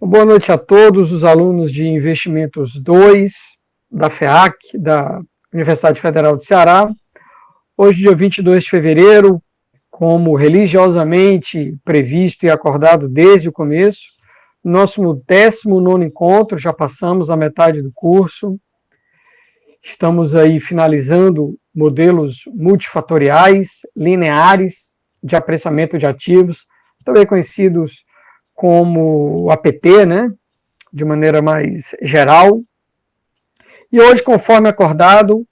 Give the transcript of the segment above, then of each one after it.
Boa noite a todos os alunos de Investimentos 2 da FEAC, da Universidade Federal de Ceará. Hoje, dia 22 de fevereiro, como religiosamente previsto e acordado desde o começo, nosso 19º encontro, já passamos a metade do curso. Estamos aí finalizando modelos multifatoriais, lineares de apreciamento de ativos, também conhecidos como APT, né, de maneira mais geral. E hoje, conforme acordado,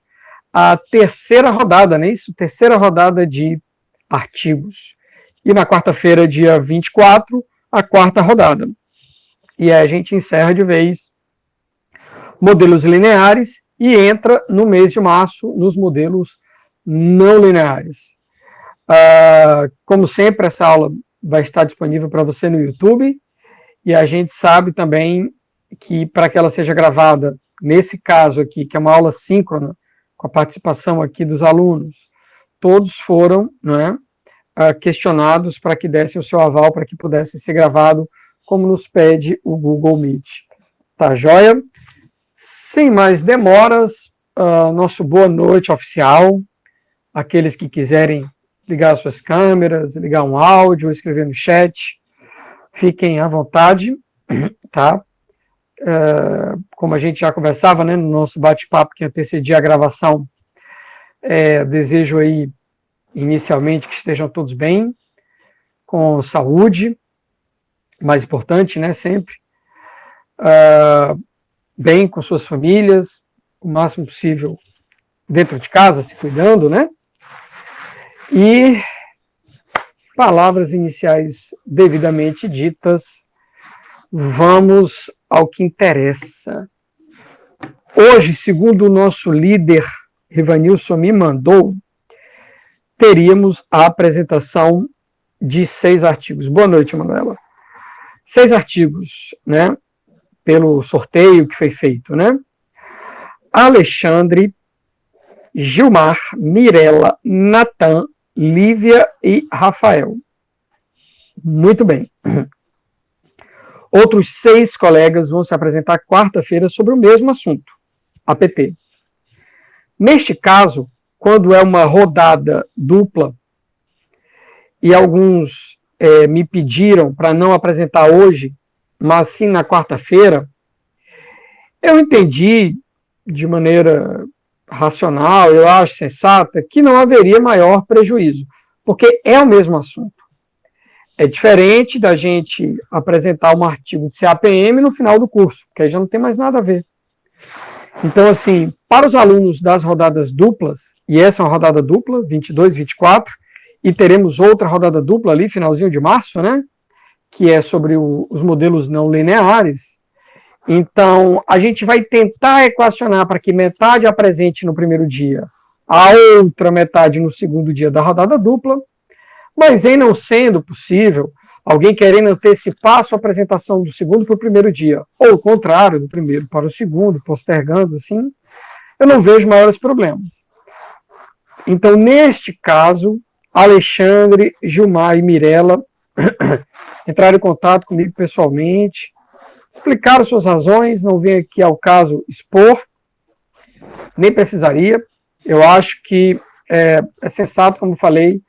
a terceira rodada, né, isso? Terceira rodada de artigos. E na quarta-feira, dia 24, a quarta rodada. E aí a gente encerra de vez modelos lineares e entra no mês de março nos modelos não lineares. Como sempre, essa aula vai estar disponível para você no YouTube, e a gente sabe também que para que ela seja gravada, nesse caso aqui, que é uma aula síncrona, com a participação aqui dos alunos, todos foram, né, questionados para que dessem o seu aval, para que pudesse ser gravado, como nos pede o Google Meet. Tá joia? Sem mais demoras, nosso boa noite oficial, aqueles que quiserem ligar suas câmeras, ligar um áudio, escrever no chat, fiquem à vontade, tá? Como a gente já conversava, né, no nosso bate-papo que antecedia a gravação, desejo aí, inicialmente, que estejam todos bem, com saúde, mais importante, né, sempre, bem com suas famílias, o máximo possível dentro de casa, se cuidando, né? E palavras iniciais devidamente ditas, vamos ao que interessa. Hoje, segundo o nosso líder, Rivanilson me mandou, teríamos a apresentação de 6 artigos. Boa noite, Manuela. 6 artigos, né? Pelo sorteio que foi feito, né? Alexandre, Gilmar, Mirela, Natan, Lívia e Rafael. Muito bem. Outros 6 colegas vão se apresentar quarta-feira sobre o mesmo assunto, APT. Neste caso, quando é uma rodada dupla, e alguns me pediram para não apresentar hoje, mas sim na quarta-feira, eu entendi de maneira racional, eu acho sensata, que não haveria maior prejuízo, porque é o mesmo assunto. É diferente da gente apresentar um artigo de CAPM no final do curso, porque aí já não tem mais nada a ver. Então, assim, para os alunos das rodadas duplas, e essa é uma rodada dupla, 22, 24, e teremos outra rodada dupla ali, finalzinho de março, né, que é sobre os modelos não lineares. Então, a gente vai tentar equacionar para que metade apresente no primeiro dia, a outra metade no segundo dia da rodada dupla, mas em não sendo possível, alguém querendo antecipar a sua apresentação do segundo para o primeiro dia, ou o contrário, do primeiro para o segundo, postergando assim, eu não vejo maiores problemas. Então, neste caso, Alexandre, Gilmar e Mirela entraram em contato comigo pessoalmente, explicaram suas razões, não vem aqui ao caso expor, nem precisaria. Eu acho que é sensato, como falei,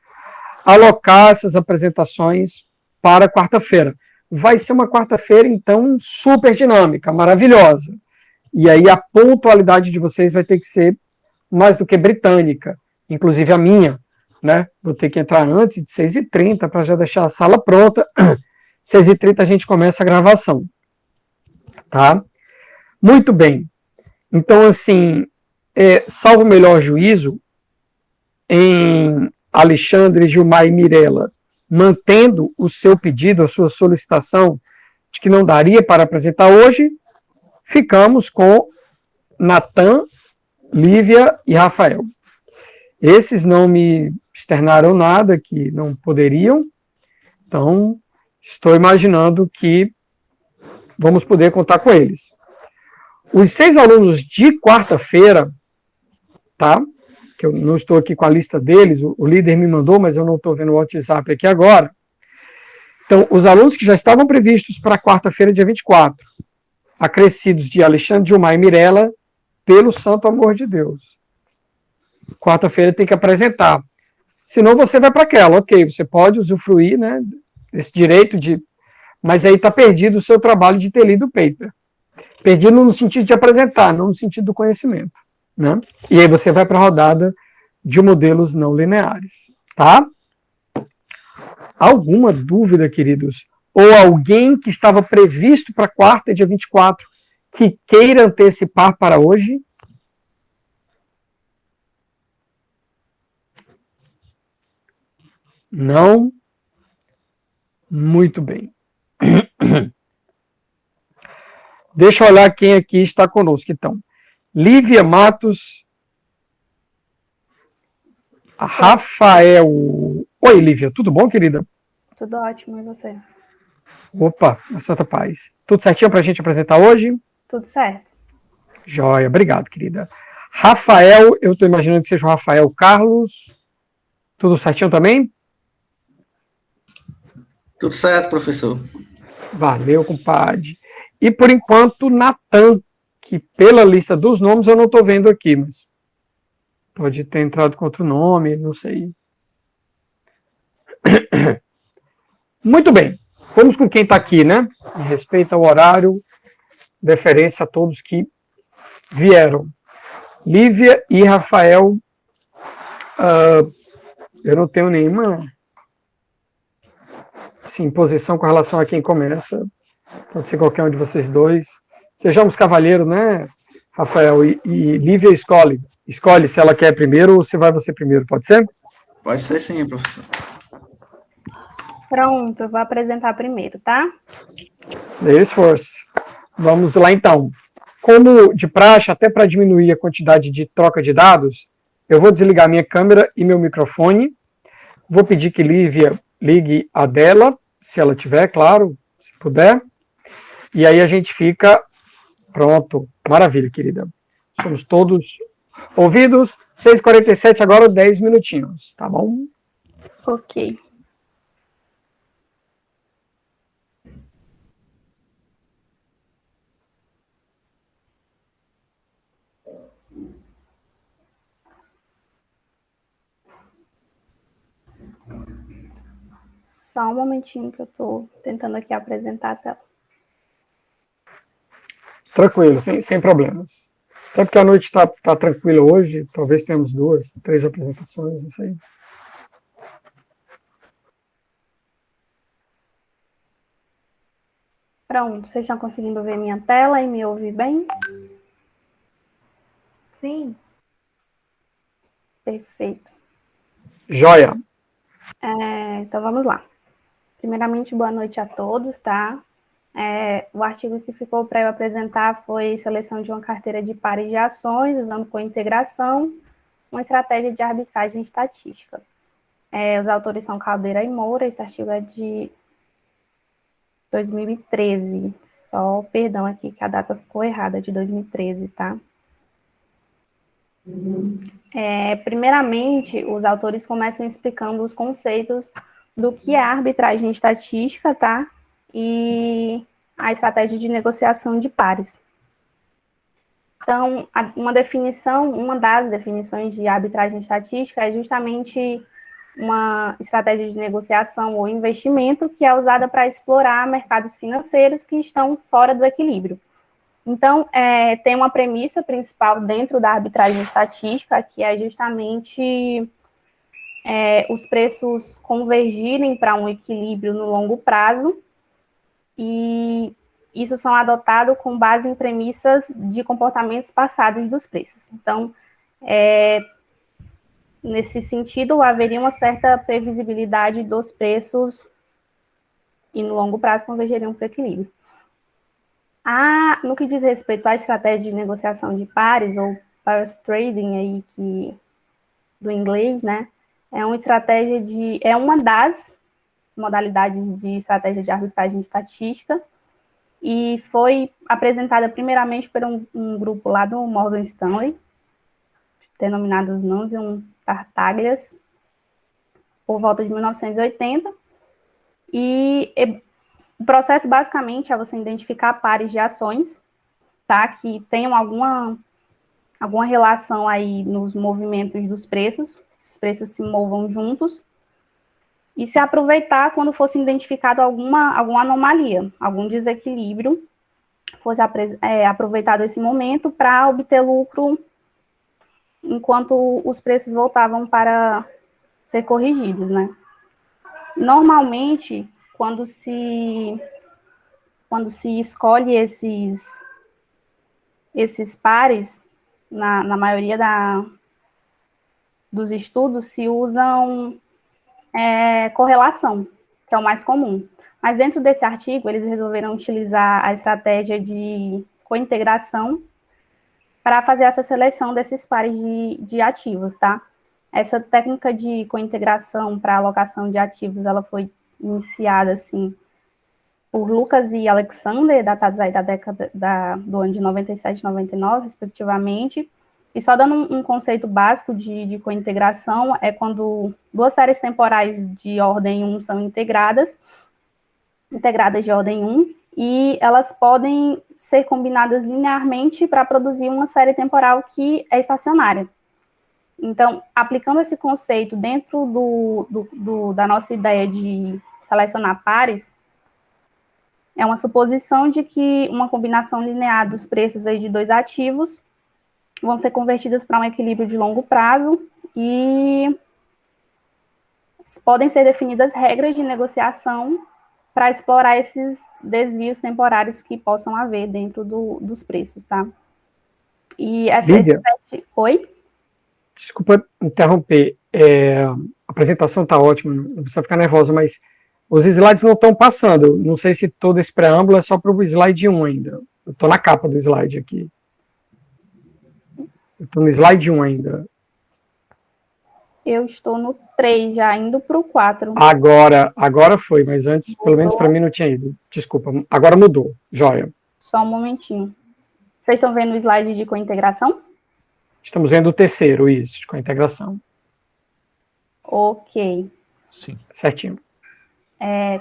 alocar essas apresentações para quarta-feira. Vai ser uma quarta-feira, então, super dinâmica, maravilhosa. E aí a pontualidade de vocês vai ter que ser mais do que britânica, inclusive a minha, né? Vou ter que entrar antes de 6h30 para já deixar a sala pronta. 6h30 a gente começa a gravação. Tá? Muito bem. Então, assim, salvo o melhor juízo, em Alexandre, Gilmar e Mirela, mantendo o seu pedido, a sua solicitação de que não daria para apresentar hoje, ficamos com Natan, Lívia e Rafael. Esses não me externaram nada, que não poderiam, então estou imaginando que vamos poder contar com eles. Os 6 alunos de quarta-feira, tá? Que eu não estou aqui com a lista deles, o líder me mandou, mas eu não estou vendo o WhatsApp aqui agora. Então, os alunos que já estavam previstos para quarta-feira, dia 24, acrescidos de Alexandre, Gilmar e Mirella, pelo santo amor de Deus. Quarta-feira tem que apresentar. Senão você vai para aquela, ok, você pode usufruir, né, desse direito de... Mas aí está perdido o seu trabalho de ter lido o paper. Perdido no sentido de apresentar, não no sentido do conhecimento. Né? E aí você vai para a rodada de modelos não lineares. Tá? Alguma dúvida, queridos? Ou alguém que estava previsto para quarta, dia 24, que queira antecipar para hoje? Não? Muito bem. Deixa eu olhar quem aqui está conosco, então. Lívia Matos, Rafael. Oi, Lívia, tudo bom, querida? Tudo ótimo, e você? Opa, na santa paz. Tudo certinho para a gente apresentar hoje? Tudo certo. Joia, obrigado, querida. Rafael, eu estou imaginando que seja o Rafael Carlos. Tudo certinho também? Tudo certo, professor. Valeu, compadre. E por enquanto, Natan, que pela lista dos nomes eu não estou vendo aqui, mas pode ter entrado com outro nome, não sei. Muito bem, vamos com quem está aqui, né? Em respeito ao horário, deferência a todos que vieram. Lívia e Rafael, eu não tenho nenhuma posição com relação a quem começa. Pode ser qualquer um de vocês dois. Sejamos cavalheiros, né, Rafael? E Lívia escolhe. Escolhe se ela quer primeiro ou se vai você primeiro, pode ser? Pode ser sim, professor. Pronto, eu vou apresentar primeiro, tá? Dê esforço. Vamos lá, então. Como de praxe, até para diminuir a quantidade de troca de dados, eu vou desligar minha câmera e meu microfone. Vou pedir que Lívia ligue a dela, se ela tiver, claro, se puder. E aí a gente fica pronto. Maravilha, querida. Somos todos ouvidos. 6h47, agora 10 minutinhos, tá bom? Ok. Só um momentinho que eu estou tentando aqui apresentar a tela. Tranquilo, sem problemas. Até porque a noite está tranquila hoje, talvez tenhamos 2, 3 apresentações, não sei. Pronto, vocês estão conseguindo ver minha tela e me ouvir bem? Sim. Perfeito. Joia. Então vamos lá. Primeiramente, boa noite a todos, tá? O artigo que ficou para eu apresentar foi seleção de uma carteira de pares de ações, usando co-integração, uma estratégia de arbitragem estatística. Os autores são Caldeira e Moura, esse artigo é de 2013, só perdão aqui que a data ficou errada, de 2013, tá? Primeiramente, os autores começam explicando os conceitos do que é a arbitragem estatística, tá? E a estratégia de negociação de pares. Então, uma das definições de arbitragem estatística é justamente uma estratégia de negociação ou investimento que é usada para explorar mercados financeiros que estão fora do equilíbrio. Então, tem uma premissa principal dentro da arbitragem estatística, que é justamente os preços convergirem para um equilíbrio no longo prazo, e isso são adotados com base em premissas de comportamentos passados dos preços. Então, nesse sentido, haveria uma certa previsibilidade dos preços e no longo prazo convergeriam para o equilíbrio. No que diz respeito à estratégia de negociação de pares, ou pares trading, aí, do inglês, né? É uma das modalidades de estratégia de arbitragem estatística, e foi apresentada primeiramente por um grupo lá do Morgan Stanley, denominado Nunzium Tartaglias, por volta de 1980, e o processo, basicamente, é você identificar pares de ações, tá, que tenham alguma relação aí nos movimentos dos preços, os preços se movam juntos, e se aproveitar quando fosse identificado alguma anomalia, algum desequilíbrio, fosse aproveitado esse momento para obter lucro enquanto os preços voltavam para ser corrigidos, né? Normalmente, quando se escolhe esses pares, na maioria dos estudos, se usam correlação, que é o mais comum. Mas dentro desse artigo, eles resolveram utilizar a estratégia de cointegração para fazer essa seleção desses pares de ativos, tá? Essa técnica de cointegração para alocação de ativos, ela foi iniciada, assim, por Lucas e Alexander, datados aí da década do ano de 97 e 99, respectivamente. E só dando um conceito básico de cointegração, é quando duas séries temporais de ordem 1 são integradas de ordem 1, e elas podem ser combinadas linearmente para produzir uma série temporal que é estacionária. Então, aplicando esse conceito dentro da nossa ideia de selecionar pares, é uma suposição de que uma combinação linear dos preços aí de dois ativos vão ser convertidas para um equilíbrio de longo prazo e podem ser definidas regras de negociação para explorar esses desvios temporários que possam haver dentro dos preços, tá? E Lídia, Oi? desculpa interromper. A apresentação está ótima, não precisa ficar nervosa, mas os slides não estão passando. Não sei se todo esse preâmbulo é só para o slide 1 ainda. Eu estou na capa do slide aqui. Eu estou no slide 1 ainda. Eu estou no 3, já indo para o 4. Agora foi, mas antes, pelo menos para mim, não tinha ido. Desculpa, agora mudou. Joia. Só um momentinho. Vocês estão vendo o slide de cointegração? Estamos vendo o terceiro, isso, com a integração. Ok. Sim. Certinho.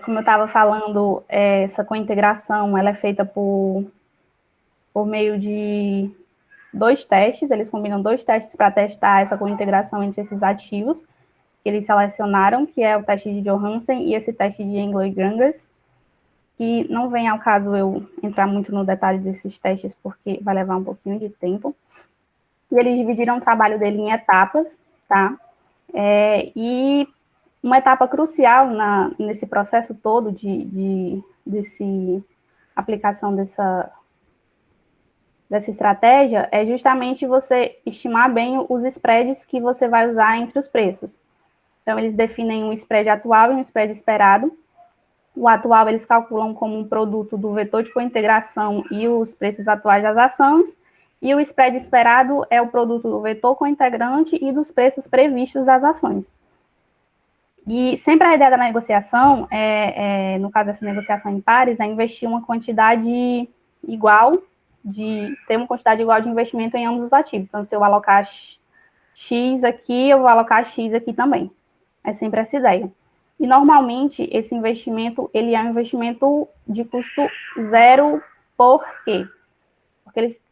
Como eu estava falando, essa cointegração ela é feita por meio de 2 testes. Eles combinam 2 testes para testar essa cointegração entre esses ativos que eles selecionaram, que é o teste de Johansen e esse teste de Engel e Granges, que não vem ao caso eu entrar muito no detalhe desses testes, porque vai levar um pouquinho de tempo. E eles dividiram o trabalho dele em etapas, tá? E uma etapa crucial nesse processo todo desse aplicação dessa estratégia é justamente você estimar bem os spreads que você vai usar entre os preços. Então, eles definem um spread atual e um spread esperado. O atual eles calculam como um produto do vetor de cointegração e os preços atuais das ações, e o spread esperado é o produto do vetor cointegrante e dos preços previstos das ações. E sempre a ideia da negociação, no caso dessa negociação em pares, é investir uma quantidade igual, ter uma quantidade igual de investimento em ambos os ativos. Então, se eu alocar X aqui, eu vou alocar X aqui também. É sempre essa ideia. E, normalmente, esse investimento, ele é um investimento de custo zero. Por quê? Porque eles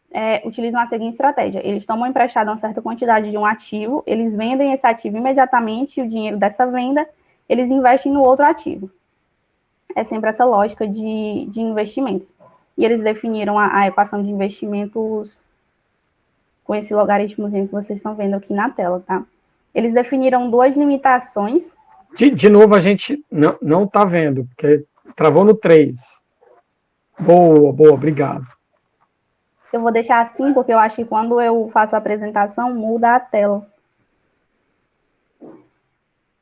utilizam a seguinte estratégia. Eles tomam emprestado uma certa quantidade de um ativo, eles vendem esse ativo imediatamente, e o dinheiro dessa venda, eles investem no outro ativo. É sempre essa lógica de investimentos. E eles definiram a equação de investimentos com esse logaritmozinho que vocês estão vendo aqui na tela, tá? Eles definiram 2 limitações. De novo, a gente não está vendo, porque travou no 3. Boa, obrigado. Eu vou deixar assim, porque eu acho que quando eu faço a apresentação, muda a tela.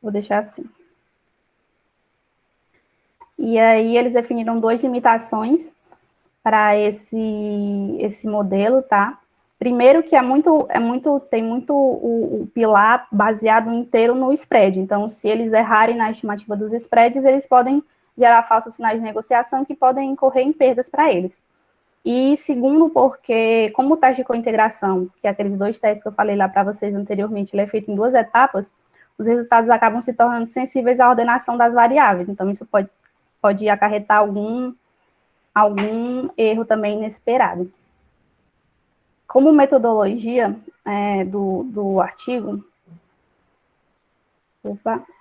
Vou deixar assim. E aí, eles definiram 2 limitações para esse modelo, tá? Primeiro que tem muito o pilar baseado inteiro no spread. Então, se eles errarem na estimativa dos spreads, eles podem gerar falsos sinais de negociação que podem incorrer em perdas para eles. E segundo, porque como o teste de cointegração, que é aqueles 2 testes que eu falei lá para vocês anteriormente, ele é feito em 2 etapas, os resultados acabam se tornando sensíveis à ordenação das variáveis. Então, isso pode pode acarretar algum erro também inesperado. Como metodologia do artigo,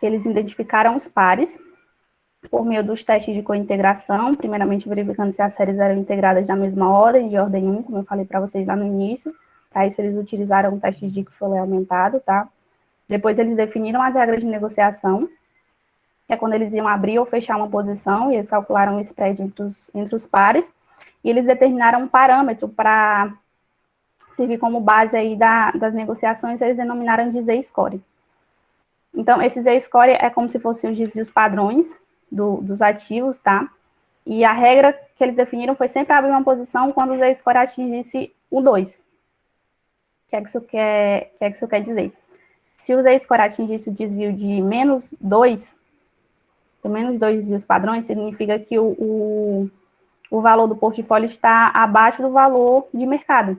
eles identificaram os pares por meio dos testes de cointegração, primeiramente verificando se as séries eram integradas na mesma ordem, de ordem 1, como eu falei para vocês lá no início. Para isso, eles utilizaram o teste de Dicke-Foley aumentado, tá? Depois, eles definiram as regras de negociação, que é quando eles iam abrir ou fechar uma posição, e eles calcularam o spread entre os pares, e eles determinaram um parâmetro para servir como base aí das negociações, eles denominaram de Z-score. Então, esse Z-score é como se fossem os desvios padrões dos ativos, tá? E a regra que eles definiram foi sempre abrir uma posição quando o Z-score atingisse o 2. O que é que isso quer dizer? Se o Z-score atingisse o desvio de menos 2, menos 2 desvios padrões, significa que o valor do portfólio está abaixo do valor de mercado.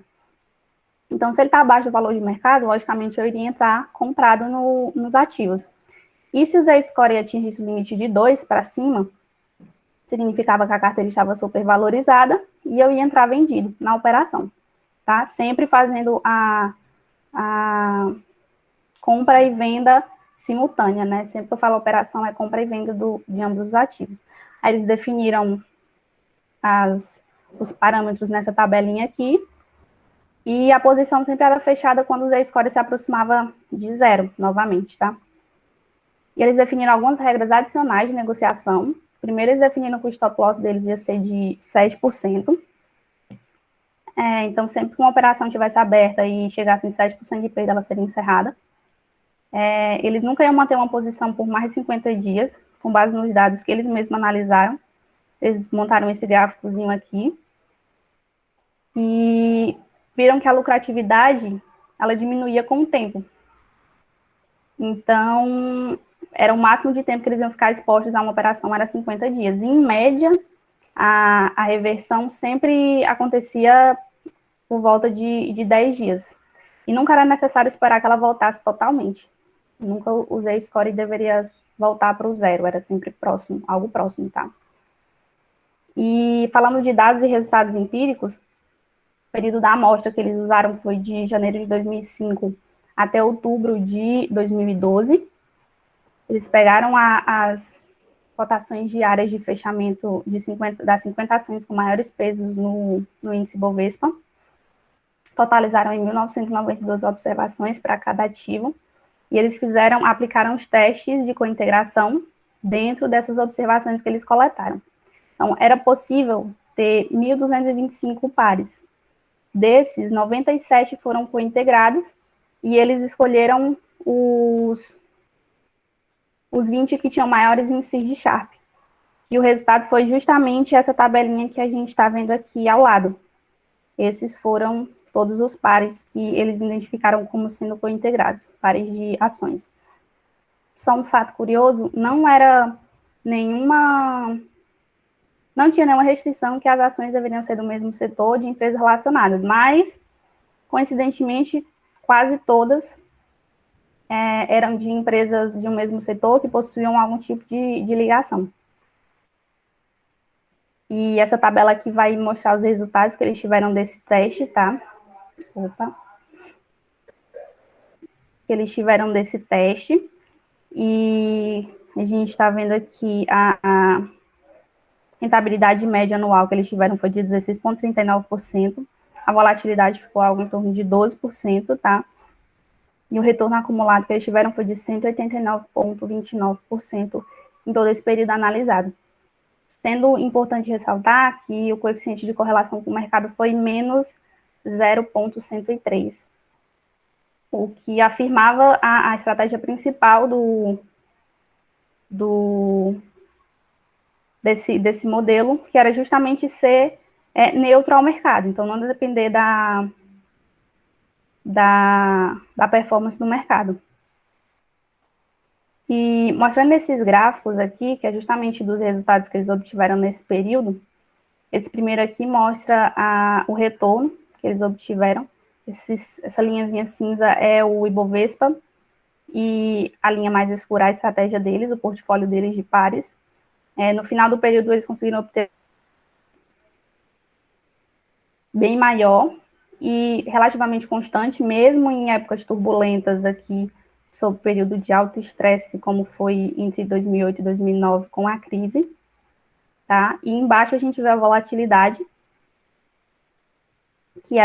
Então, se ele está abaixo do valor de mercado, logicamente eu iria entrar comprado nos ativos. E se o Z-score atingisse o limite de 2 para cima, significava que a carteira estava supervalorizada e eu ia entrar vendido na operação, tá? Sempre fazendo a compra e venda simultânea, né? Sempre que eu falo operação, é compra e venda de ambos os ativos. Aí eles definiram os parâmetros nessa tabelinha aqui, e a posição sempre era fechada quando o Z-score se aproximava de 0, novamente, tá? E eles definiram algumas regras adicionais de negociação. Primeiro, eles definiram que o stop loss deles ia ser de 7%. Então, sempre que uma operação estivesse aberta e chegasse em 7% de perda, ela seria encerrada. Eles nunca iam manter uma posição por mais de 50 dias, com base nos dados que eles mesmos analisaram. Eles montaram esse gráficozinho aqui. E viram que a lucratividade, ela diminuía com o tempo. Então, era o máximo de tempo que eles iam ficar expostos a uma operação, era 50 dias. E, em média, a reversão sempre acontecia por volta de 10 dias. E nunca era necessário esperar que ela voltasse totalmente. Nunca o Z-score deveria voltar para o 0, era sempre próximo, algo próximo, tá? E falando de dados e resultados empíricos, o período da amostra que eles usaram foi de janeiro de 2005 até outubro de 2012. Eles pegaram as cotações diárias de fechamento das 50 ações com maiores pesos no índice Bovespa, totalizaram em 1.992 observações para cada ativo, e eles aplicaram os testes de cointegração dentro dessas observações que eles coletaram. Então, era possível ter 1.225 pares. Desses, 97 foram cointegrados, e eles escolheram os 20 que tinham maiores índices de Sharpe. E o resultado foi justamente essa tabelinha que a gente está vendo aqui ao lado. Esses foram todos os pares que eles identificaram como sendo cointegrados, pares de ações. Só um fato curioso, não tinha nenhuma restrição que as ações deveriam ser do mesmo setor de empresas relacionadas, mas, coincidentemente, quase todas eram de empresas de um mesmo setor que possuíam algum tipo de ligação. E essa tabela aqui vai mostrar os resultados que eles tiveram desse teste, tá? Que eles tiveram desse teste. E a gente está vendo aqui a rentabilidade média anual que eles tiveram foi de 16,39%. A volatilidade ficou algo em torno de 12%, tá? E o retorno acumulado que eles tiveram foi de 189,29% em todo esse período analisado. Sendo importante ressaltar que o coeficiente de correlação com o mercado foi menos 0,103, o que afirmava a estratégia principal desse modelo, que era justamente ser neutro ao mercado, então não depender da performance do mercado. E mostrando esses gráficos aqui, que é justamente dos resultados que eles obtiveram nesse período, esse primeiro aqui mostra o retorno que eles obtiveram. Essa linhazinha cinza é o Ibovespa, e a linha mais escura é a estratégia deles, o portfólio deles de pares. No final do período, eles conseguiram obter bem maior e relativamente constante, mesmo em épocas turbulentas aqui, sob período de alto estresse, como foi entre 2008 e 2009 com a crise, tá? E embaixo a gente vê a volatilidade, que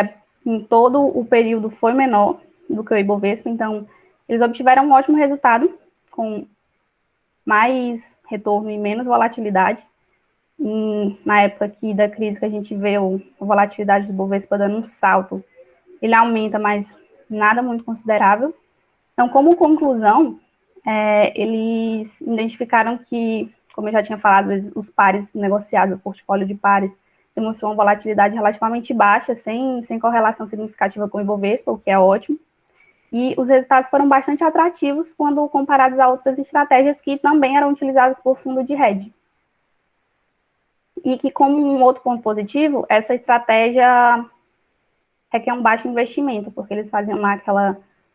em todo o período foi menor do que o Ibovespa, então eles obtiveram um ótimo resultado, com mais retorno e menos volatilidade. Na época aqui da crise que a gente vê a volatilidade do Ibovespa dando um salto, ele aumenta, mas nada muito considerável. Então, como conclusão, eles identificaram que, como eu já tinha falado, os pares negociados, o portfólio de pares, demonstrou uma volatilidade relativamente baixa, sem correlação significativa com o Ibovespa, o que é ótimo. E os resultados foram bastante atrativos quando comparados a outras estratégias que também eram utilizadas por fundo de hedge. E que, como um outro ponto positivo, essa estratégia requer um baixo investimento, porque eles faziam lá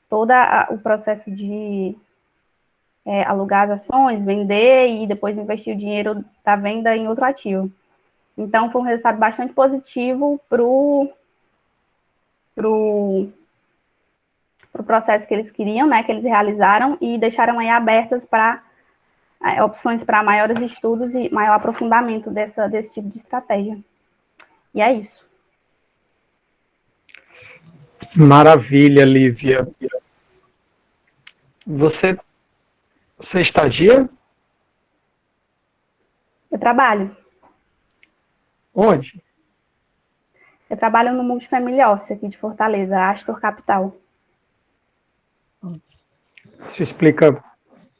todo o processo de alugar as ações, vender e depois investir o dinheiro da venda em outro ativo. Então, foi um resultado bastante positivo para o processo que eles queriam, né, que eles realizaram, e deixaram aí abertas para opções para maiores estudos e maior aprofundamento desse tipo de estratégia. E é isso. Maravilha, Lívia. Você estagia? Eu trabalho. Onde? Eu trabalho no Multifamily Office aqui de Fortaleza, Astor Capital. Isso explica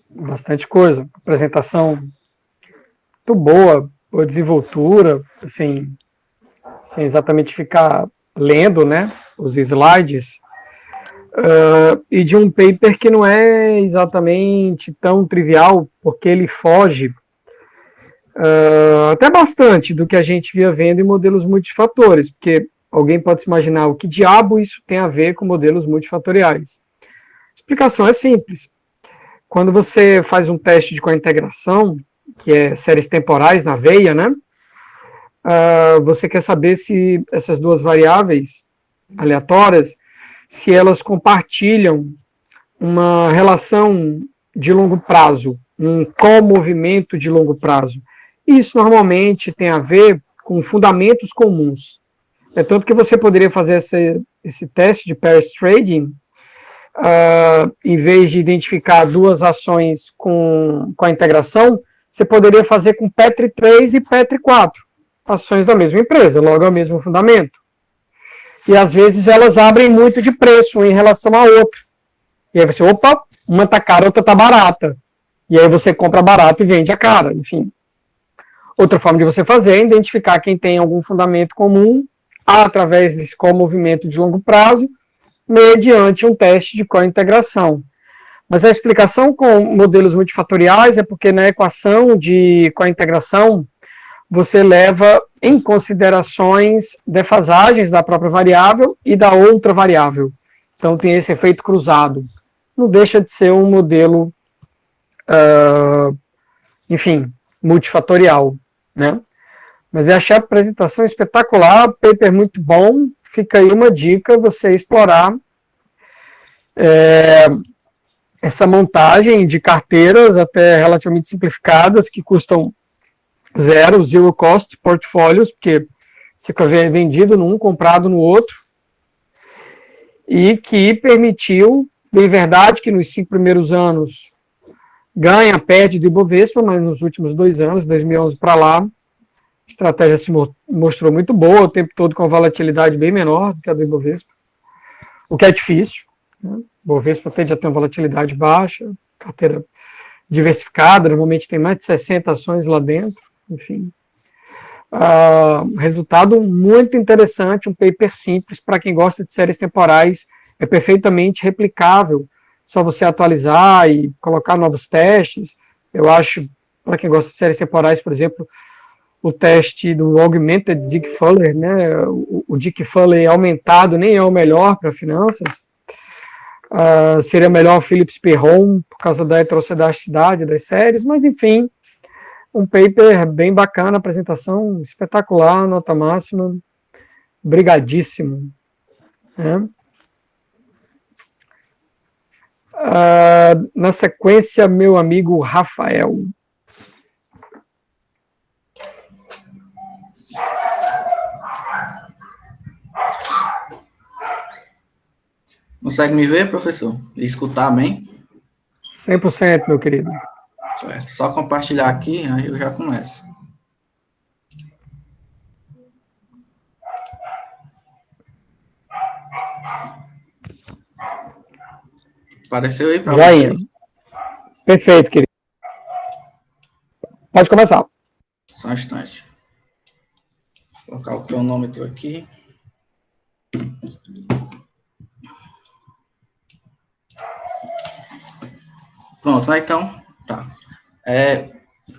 bastante coisa. Apresentação muito boa, boa desenvoltura, assim, sem exatamente ficar lendo, né, os slides, e de um paper que não é exatamente tão trivial, porque ele foge até bastante do que a gente via vendo em modelos multifatores, porque alguém pode se imaginar o que diabo isso tem a ver com modelos multifatoriais. A explicação é simples. Quando você faz um teste de cointegração, que é séries temporais na veia, né, você quer saber se essas duas variáveis aleatórias, se elas compartilham uma relação de longo prazo, um comovimento de longo prazo. Isso normalmente tem a ver com fundamentos comuns. É tanto que você poderia fazer esse teste de pairs trading, em vez de identificar duas ações com a integração, você poderia fazer com Petri 3 e Petri 4, ações da mesma empresa, logo é o mesmo fundamento. E às vezes elas abrem muito de preço em relação à outra. E aí você, opa, uma está cara, outra está barata. E aí você compra barato e vende a cara, enfim. Outra forma de você fazer é identificar quem tem algum fundamento comum através desse comovimento de longo prazo, mediante um teste de cointegração. Mas a explicação com modelos multifatoriais é porque na equação de cointegração você leva em considerações defasagens da própria variável e da outra variável. Então tem esse efeito cruzado. Não deixa de ser um modelo, enfim, multifatorial, né? Mas eu achei a apresentação espetacular, paper muito bom. Fica aí uma dica, você explorar essa montagem de carteiras até relativamente simplificadas, que custam zero cost portfólios, porque você é vendido num, comprado no outro, e que permitiu, bem verdade, que nos 5 primeiros anos ganha, perde do Ibovespa, mas nos últimos 2 anos, 2011 para lá, a estratégia se mostrou muito boa, o tempo todo com a volatilidade bem menor do que a do Ibovespa, o que é difícil, né? O Ibovespa tende a ter uma volatilidade baixa, carteira diversificada, normalmente tem mais de 60 ações lá dentro, enfim. Resultado muito interessante, um paper simples, para quem gosta de séries temporais, é perfeitamente replicável, só você atualizar e colocar novos testes. Eu acho, para quem gosta de séries temporais, por exemplo, o teste do Augmented Dick Fuller, né, o Dick Fuller aumentado nem é o melhor para finanças, seria melhor o Philips Perron, por causa da heterocedicidade das séries, mas enfim, um paper bem bacana, apresentação espetacular, nota máxima, brigadíssimo. Né? Na sequência, meu amigo Rafael. Consegue me ver, professor? E escutar bem? 100%, meu querido. Certo. Só compartilhar aqui, aí eu já começo. Apareceu aí para vocês? Perfeito, querido. Pode começar. Só um instante. Vou colocar o cronômetro aqui. Pronto, né? Então, tá.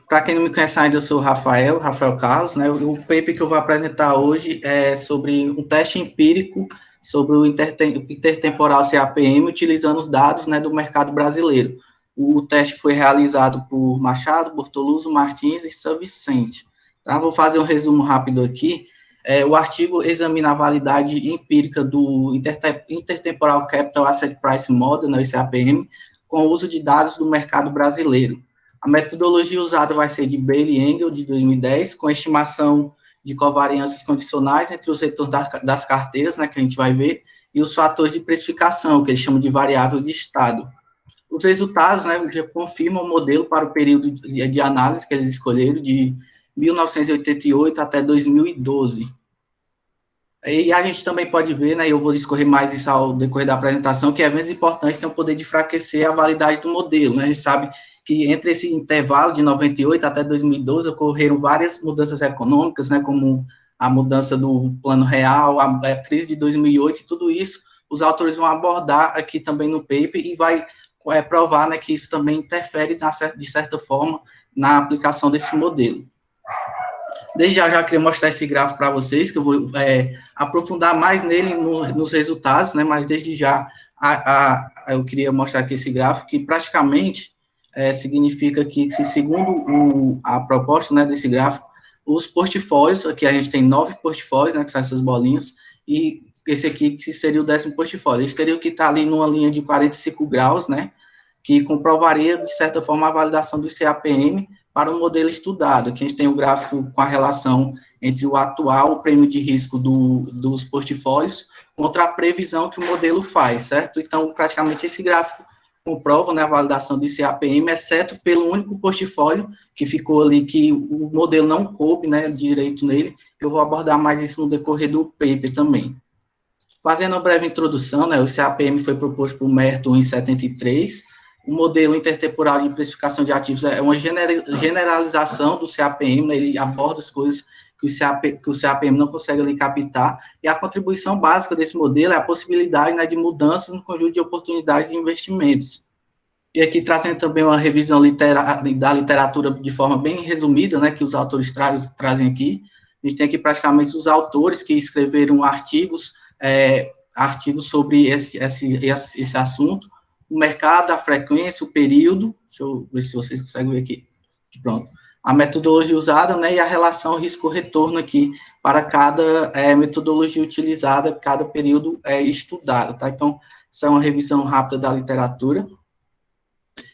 Para quem não me conhece ainda, eu sou o Rafael Carlos, né? O paper que eu vou apresentar hoje é sobre um teste empírico sobre o intertemporal CAPM, utilizando os dados, né, do mercado brasileiro. O teste foi realizado por Machado, Bortoluso, Martins e São Vicente. Tá? Vou fazer um resumo rápido aqui. O artigo examina a validade empírica do Intertemporal Capital Asset Price Model, né, o CAPM, com o uso de dados do mercado brasileiro. A metodologia usada vai ser de Bailey e Engel, de 2010, com estimação de covariâncias condicionais entre os retornos das carteiras, né, que a gente vai ver, e os fatores de precificação, que eles chamam de variável de estado. Os resultados, né, já confirmam o modelo para o período de análise que eles escolheram, de 1988 até 2012. E a gente também pode ver, né, eu vou discorrer mais isso ao decorrer da apresentação, que eventos importantes têm o poder de enfraquecer a validade do modelo, né? A gente sabe que entre esse intervalo de 98 até 2012 ocorreram várias mudanças econômicas, né, como a mudança do Plano Real, a crise de 2008, e tudo isso os autores vão abordar aqui também no paper e vai provar, né, que isso também interfere, de certa forma, na aplicação desse modelo. Desde já queria mostrar esse gráfico para vocês, que eu vou aprofundar mais nele nos resultados, né, mas desde já eu queria mostrar aqui esse gráfico, que praticamente significa que, segundo a proposta, né, desse gráfico, os portfólios, aqui a gente tem 9 portfólios, né, que são essas bolinhas, e esse aqui que seria o 10º portfólio. Eles teriam que estar ali numa linha de 45 graus, né, que comprovaria, de certa forma, a validação do CAPM para o modelo estudado. Aqui a gente tem o gráfico com a relação entre o atual prêmio de risco dos portfólios contra a previsão que o modelo faz, certo? Então, praticamente, esse gráfico comprova, né, a validação do CAPM, exceto pelo único portfólio que ficou ali, que o modelo não coube, né, direito nele. Eu vou abordar mais isso no decorrer do paper também. Fazendo uma breve introdução, né, o CAPM foi proposto por Merton em 73. O modelo intertemporal de precificação de ativos é uma generalização do CAPM, né, ele aborda as coisas que o CAPM não consegue ali captar, e a contribuição básica desse modelo é a possibilidade, né, de mudanças no conjunto de oportunidades de investimentos. E aqui trazendo também uma revisão da literatura de forma bem resumida, né, que os autores trazem aqui. A gente tem aqui praticamente os autores que escreveram artigos sobre esse assunto, o mercado, a frequência, o período, deixa eu ver se vocês conseguem ver aqui, pronto, a metodologia usada, né, e a relação risco-retorno aqui, para cada metodologia utilizada, cada período estudado, tá? Então, isso é uma revisão rápida da literatura.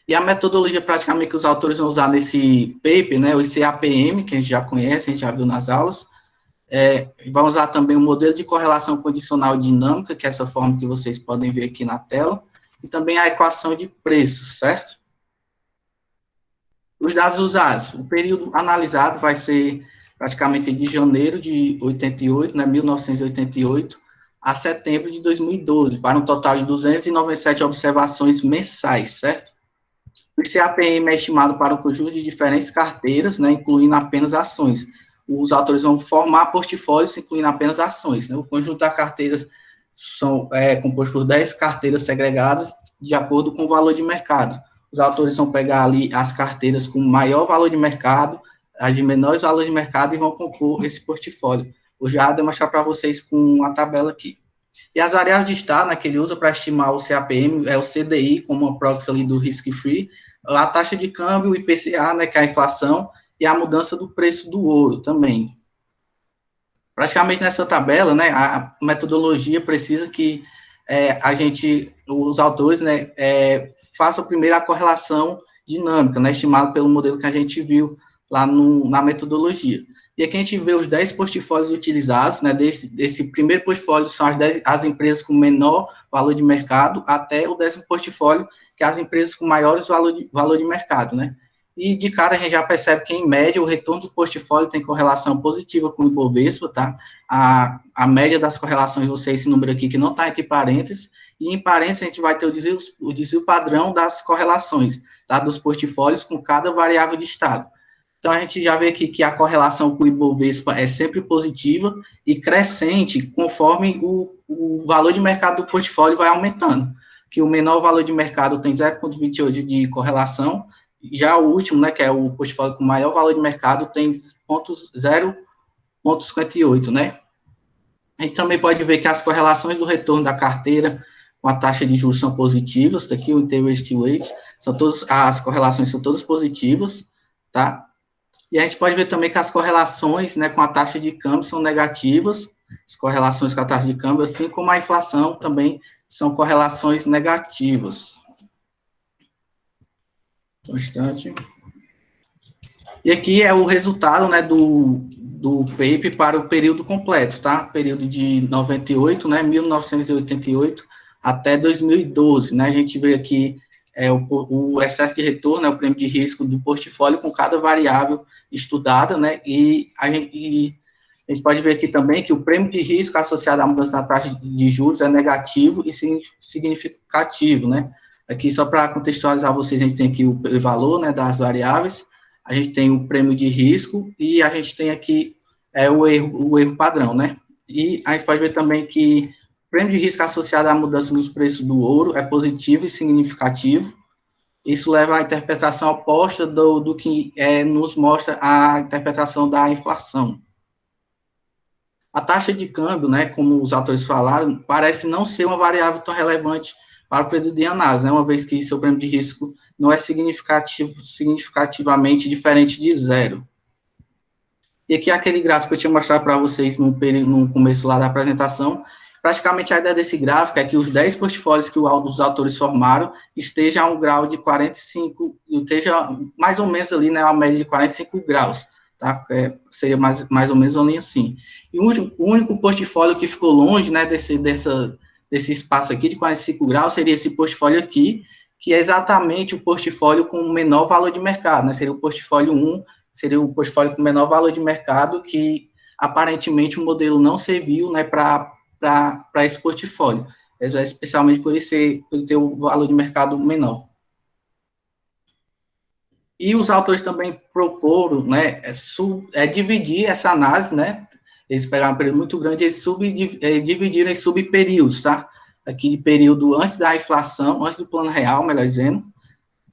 E a metodologia, praticamente, que os autores vão usar nesse paper, né, o CAPM, que a gente já conhece, a gente já viu nas aulas, vão usar também o modelo de correlação condicional dinâmica, que é essa forma que vocês podem ver aqui na tela, e também a equação de preços, certo? Os dados usados, o período analisado vai ser praticamente de janeiro de 88, né, 1988, a setembro de 2012, para um total de 297 observações mensais, certo? O CAPM é estimado para um conjunto de diferentes carteiras, né, incluindo apenas ações. Os autores vão formar portfólios, incluindo apenas ações, né? O conjunto das carteiras são composto por 10 carteiras segregadas de acordo com o valor de mercado. Os autores vão pegar ali as carteiras com maior valor de mercado, as de menores valores de mercado, e vão compor esse portfólio. Vou já demonstrar para vocês com a tabela aqui. E as variáveis de estado, né, que ele usa para estimar o CAPM, é o CDI, como uma proxy ali do risk-free, a taxa de câmbio, o IPCA, né, que é a inflação, e a mudança do preço do ouro também. Praticamente nessa tabela, né, a metodologia precisa que os autores, né, façam primeiro a correlação dinâmica, né, estimada pelo modelo que a gente viu lá na metodologia. E aqui a gente vê os 10 portfólios utilizados, né, desse primeiro portfólio são as empresas com menor valor de mercado, até o 10º portfólio, que é as empresas com maiores valor de mercado, né. E de cara a gente já percebe que, em média, o retorno do portfólio tem correlação positiva com o Ibovespa, tá? A média das correlações, esse número aqui, que não está entre parênteses, e em parênteses a gente vai ter o desvio padrão das correlações, tá? Dos portfólios com cada variável de estado. Então, a gente já vê aqui que a correlação com o Ibovespa é sempre positiva e crescente conforme o valor de mercado do portfólio vai aumentando, que o menor valor de mercado tem 0,28 de correlação, já o último, né, que é o portfólio com maior valor de mercado, tem 0,58, né? A gente também pode ver que as correlações do retorno da carteira com a taxa de juros são positivas, tá aqui o interest rate, as correlações são todas positivas, tá? E a gente pode ver também que as correlações, né, com a taxa de câmbio são negativas, as correlações com a taxa de câmbio, assim como a inflação também são correlações negativas. Constante. E aqui é o resultado, né, do paper para o período completo, tá? Período de 98, né, 1988 até 2012, né? A gente vê aqui o excesso de retorno, né, o prêmio de risco do portfólio com cada variável estudada, né? E a gente pode ver aqui também que o prêmio de risco associado à mudança na taxa de juros é negativo e significativo, né? Aqui, só para contextualizar vocês, a gente tem aqui o valor, né, das variáveis, a gente tem o prêmio de risco e a gente tem aqui o erro padrão, né? E a gente pode ver também que o prêmio de risco associado à mudança nos preços do ouro é positivo e significativo. Isso leva à interpretação oposta do que nos mostra a interpretação da inflação. A taxa de câmbio, né, como os autores falaram, parece não ser uma variável tão relevante para o período de análise, né, uma vez que seu prêmio de risco não é significativamente diferente de zero. E aqui aquele gráfico que eu tinha mostrado para vocês no começo lá da apresentação, praticamente a ideia desse gráfico é que os 10 portfólios que os autores formaram estejam a um grau de 45, esteja mais ou menos ali, né, a média de 45 graus, tá? Seria mais ou menos uma linha assim. E o único portfólio que ficou longe, né, desse espaço aqui de 45 graus seria esse portfólio aqui, que é exatamente o portfólio com o menor valor de mercado, né? Seria o portfólio 1, seria o portfólio com menor valor de mercado, que aparentemente o modelo não serviu, né, para esse portfólio, especialmente por ter o valor de mercado menor. E os autores também proporam, né, dividir essa análise, né? Eles pegaram um período muito grande, eles dividiram em subperíodos, tá? Aqui de período antes da inflação, antes do plano real, melhor dizendo,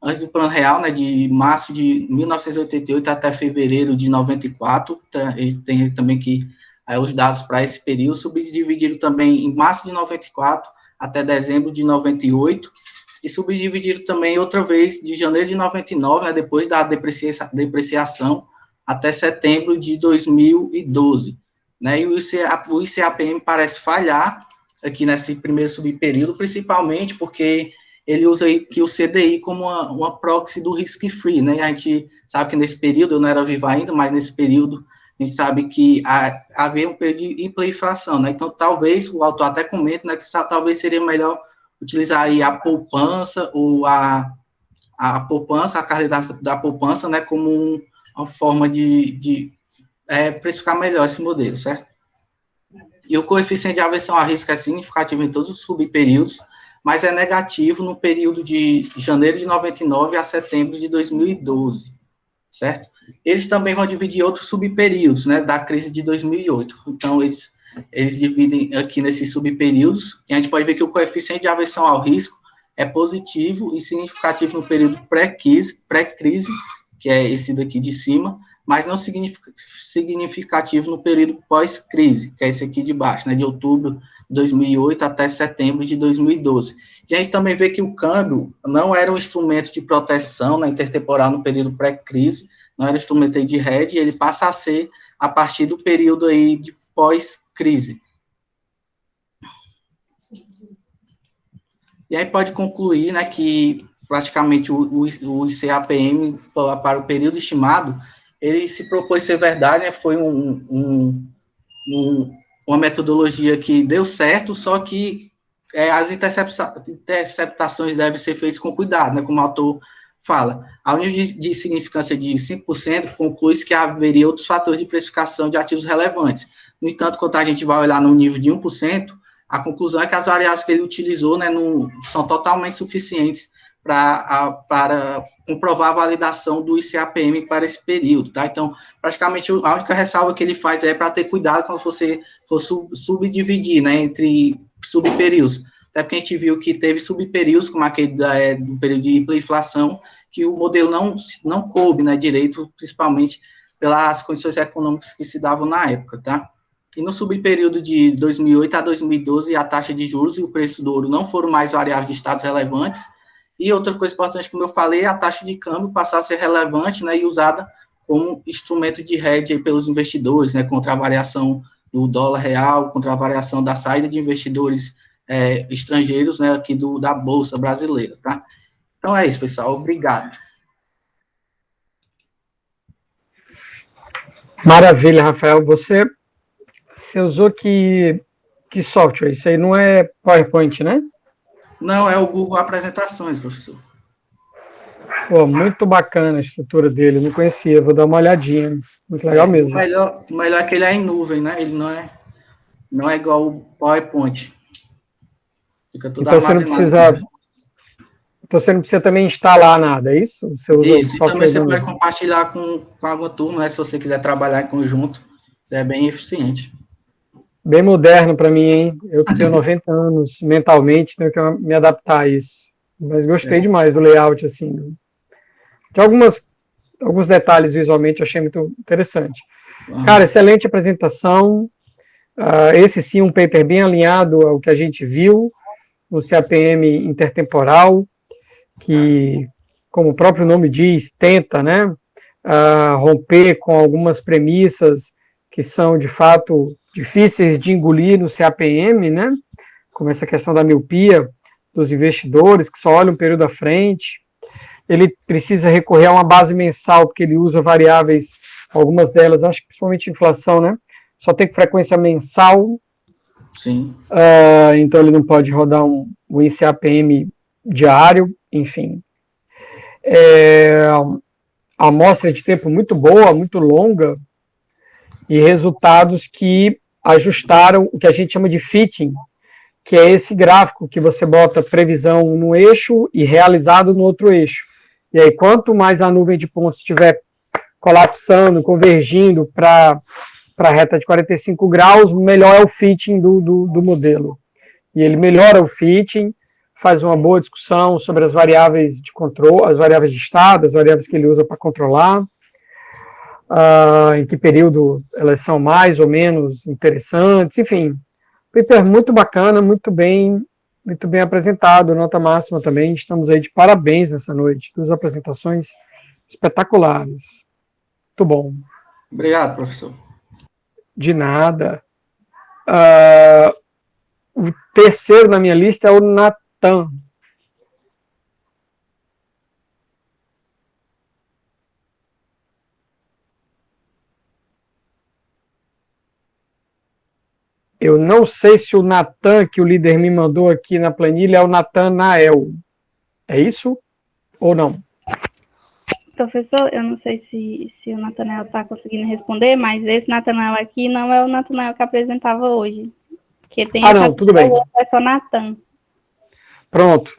antes do plano real, né, de março de 1988 até fevereiro de 94, tá? Ele tem também que os dados para esse período, subdividiram também em março de 94 até dezembro de 98, e subdividiram também outra vez de janeiro de 99, né, depois da depreciação, até setembro de 2012. Né, e o ICAPM parece falhar aqui nesse primeiro subperíodo, principalmente porque ele usa aqui o CDI como uma proxy do risk-free, né? A gente sabe que nesse período, eu não era vivo ainda, mas nesse período a gente sabe que havia um período de hiperinflação, né? Então, talvez, o autor até comenta, né, que talvez seria melhor utilizar aí a poupança ou a poupança, a carteira da poupança, né, como uma forma de precificar melhor esse modelo, certo? E o coeficiente de aversão a risco é significativo em todos os subperíodos, mas é negativo no período de janeiro de 99 a setembro de 2012, certo? Eles também vão dividir outros subperíodos, né, da crise de 2008. Então, eles dividem aqui nesses subperíodos, e a gente pode ver que o coeficiente de aversão ao risco é positivo e significativo no período pré-crise, que é esse daqui de cima, mas não significativo no período pós-crise, que é esse aqui de baixo, né, de outubro de 2008 até setembro de 2012. E a gente também vê que o câmbio não era um instrumento de proteção, né, intertemporal no período pré-crise, não era instrumento aí de hedge, ele passa a ser a partir do período aí de pós-crise. E aí pode concluir, né, que praticamente o ICAPM, para o período estimado, ele se propôs ser verdade, né, foi uma metodologia que deu certo, só que as interceptações devem ser feitas com cuidado, né, como o autor fala. Ao nível de significância de 5%, conclui-se que haveria outros fatores de precificação de ativos relevantes. No entanto, quando a gente vai olhar no nível de 1%, a conclusão é que as variáveis que ele utilizou, né, não são totalmente suficientes para comprovar a validação do ICAPM para esse período, tá? Então, praticamente, a única ressalva que ele faz é para ter cuidado quando você for subdividir, né, entre subperíodos. Até porque a gente viu que teve subperíodos, como aquele do período de hiperinflação, que o modelo não coube, né, direito, principalmente pelas condições econômicas que se davam na época, tá? E no subperíodo de 2008 a 2012, a taxa de juros e o preço do ouro não foram mais variáveis de estados relevantes. E outra coisa importante, como eu falei, a taxa de câmbio passou a ser relevante, né, e usada como instrumento de hedge pelos investidores, né, contra a variação do dólar real, contra a variação da saída de investidores estrangeiros, né, aqui da Bolsa Brasileira, tá? Então é isso, pessoal. Obrigado. Maravilha, Rafael. Você usou que software? Isso aí não é PowerPoint, né? Não, é o Google Apresentações, professor. Pô, muito bacana a estrutura dele, não conhecia, vou dar uma olhadinha. Muito legal mesmo. O melhor é que ele é em nuvem, né? Ele não é igual o PowerPoint. Fica tudo então armazenado. Você não precisa também instalar nada, é isso? Você usa isso, e também você pode compartilhar com alguma turma, né? Se você quiser trabalhar em conjunto, é bem eficiente. Bem moderno para mim, hein? Eu que tenho 90 anos mentalmente, tenho que me adaptar a isso. Mas gostei demais do layout, assim. De alguns detalhes visualmente eu achei muito interessante. Cara, excelente apresentação. Esse sim, um paper bem alinhado ao que a gente viu no CAPM intertemporal, que, como o próprio nome diz, tenta, né, romper com algumas premissas que são, de fato, difíceis de engolir no CAPM, né, como essa questão da miopia dos investidores, que só olham um período à frente. Ele precisa recorrer a uma base mensal, porque ele usa variáveis, algumas delas, acho que principalmente inflação, né, só tem frequência mensal. Sim. Então ele não pode rodar um ICAPM diário, enfim. A amostra de tempo muito boa, muito longa, e resultados que ajustaram o que a gente chama de fitting, que é esse gráfico que você bota previsão no eixo e realizado no outro eixo. E aí, quanto mais a nuvem de pontos estiver colapsando, convergindo para a reta de 45 graus, melhor é o fitting do modelo. E ele melhora o fitting, faz uma boa discussão sobre as variáveis de controle, as variáveis de estado, as variáveis que ele usa para controlar, em que período elas são mais ou menos interessantes, enfim. Paper muito bacana, muito bem apresentado, nota máxima também. Estamos aí de parabéns nessa noite, duas apresentações espetaculares. Muito bom. Obrigado, professor. De nada. O terceiro na minha lista é o Natan. Eu não sei se o Natan, que o líder me mandou aqui na planilha, é o Natanael. É isso ou não? Professor, eu não sei se o Natanael está conseguindo responder, mas esse Natanael aqui não é o Natanael que apresentava hoje. Que tem não, tudo bem. É só Natan. Pronto.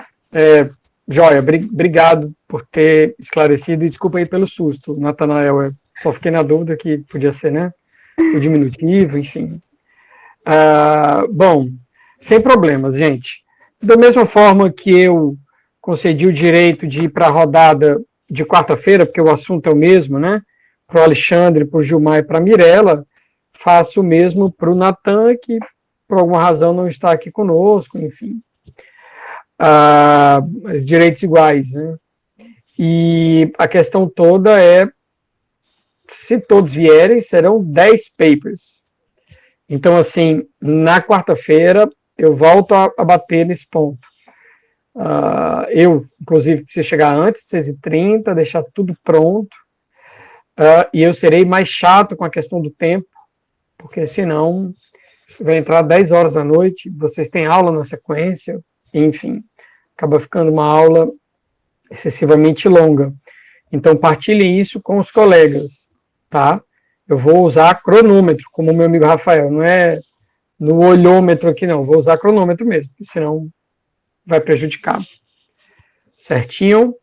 Joia, obrigado por ter esclarecido e desculpa aí pelo susto. Natanael, só fiquei na dúvida que podia ser, né? O diminutivo, enfim. Bom, sem problemas, gente. Da mesma forma que eu concedi o direito de ir para a rodada de quarta-feira, porque o assunto é o mesmo, né? Para o Alexandre, para o Gilmar e para a Mirella, faço o mesmo para o Natan, que por alguma razão não está aqui conosco, enfim. Direitos iguais, né? E a questão toda é se todos vierem, serão 10 papers. Então, assim, na quarta-feira, eu volto a bater nesse ponto. Eu, inclusive, preciso chegar antes, 6h30, deixar tudo pronto. E eu serei mais chato com a questão do tempo, porque senão vai entrar 10 horas da noite, vocês têm aula na sequência, enfim, acaba ficando uma aula excessivamente longa. Então, partilhe isso com os colegas, tá? Eu vou usar cronômetro, como o meu amigo Rafael, não é no olhômetro aqui não, vou usar cronômetro mesmo, senão vai prejudicar. Certinho?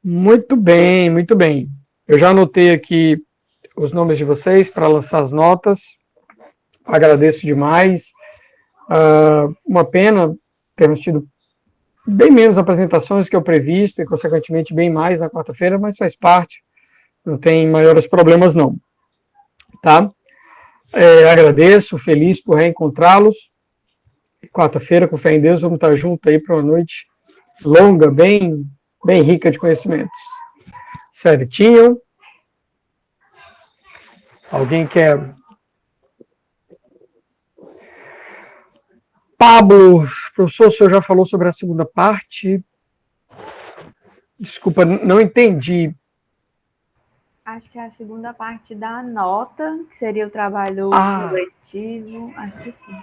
Muito bem, muito bem. Eu já anotei aqui os nomes de vocês para lançar as notas. Agradeço demais. Uma pena termos tido bem menos apresentações que eu previsto e, consequentemente, bem mais na quarta-feira, mas faz parte. Não tem maiores problemas, não. Tá? Agradeço, feliz por reencontrá-los. Quarta-feira, com fé em Deus, vamos estar juntos aí para uma noite longa, bem rica de conhecimentos. Certinho? Alguém quer? Pablo, professor, o senhor já falou sobre a segunda parte? Desculpa, não entendi. Acho que é a segunda parte da nota, que seria o trabalho coletivo. Acho que sim.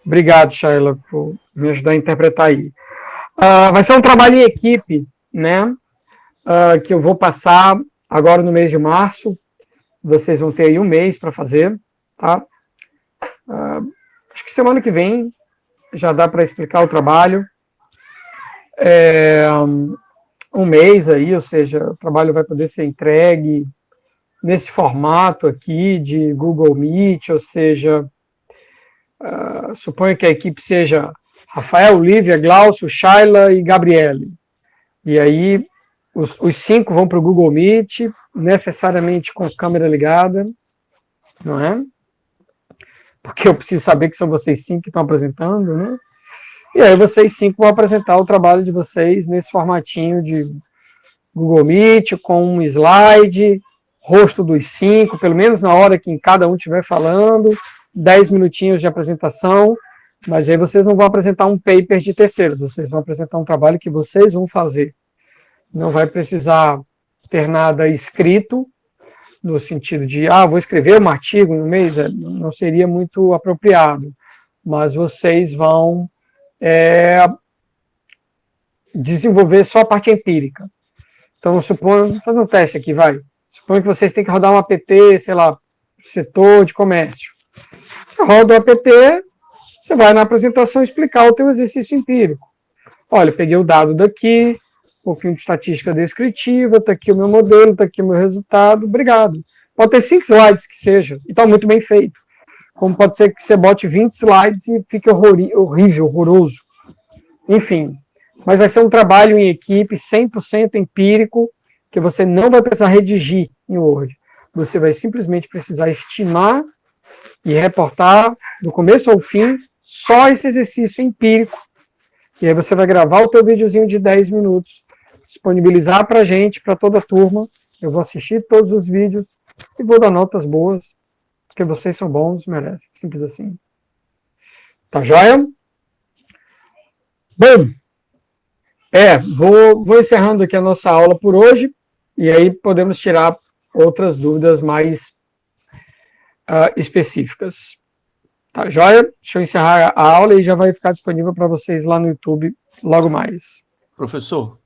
Obrigado, Shaila, por me ajudar a interpretar aí. Vai ser um trabalho em equipe, né? Que eu vou passar agora no mês de março. Vocês vão ter aí um mês para fazer, tá? Acho que semana que vem já dá para explicar o trabalho. Um mês aí, ou seja, o trabalho vai poder ser entregue nesse formato aqui de Google Meet, ou seja, suponho que a equipe seja Rafael, Lívia, Glaucio, Shaila e Gabriele. E aí os 5 vão para o Google Meet, necessariamente com câmera ligada, não é? Porque eu preciso saber que são vocês 5 que estão apresentando, né? E aí vocês 5 vão apresentar o trabalho de vocês nesse formatinho de Google Meet, com um slide, rosto dos 5, pelo menos na hora que cada um estiver falando, 10 minutinhos de apresentação, mas aí vocês não vão apresentar um paper de terceiros, vocês vão apresentar um trabalho que vocês vão fazer. Não vai precisar ter nada escrito, no sentido de, vou escrever um artigo no mês, não seria muito apropriado, mas vocês vão desenvolver só a parte empírica. Então, suponho, vou fazer um teste aqui, suponho que vocês têm que rodar um APT, sei lá, setor de comércio. Você roda o APT, você vai na apresentação explicar o teu exercício empírico. Olha, peguei o dado daqui, um pouquinho de estatística descritiva, está aqui o meu modelo, está aqui o meu resultado, obrigado. Pode ter 5 slides que seja, e está muito bem feito. Como pode ser que você bote 20 slides e fique horrível, horroroso. Enfim, mas vai ser um trabalho em equipe 100% empírico, que você não vai precisar redigir em Word. Você vai simplesmente precisar estimar e reportar do começo ao fim só esse exercício empírico. E aí você vai gravar o teu videozinho de 10 minutos, disponibilizar para a gente, para toda a turma. Eu vou assistir todos os vídeos e vou dar notas boas, porque vocês são bons, merecem. Simples assim. Tá joia? Bom, vou encerrando aqui a nossa aula por hoje, e aí podemos tirar outras dúvidas mais específicas. Tá joia? Deixa eu encerrar a aula e já vai ficar disponível para vocês lá no YouTube logo mais. Professor,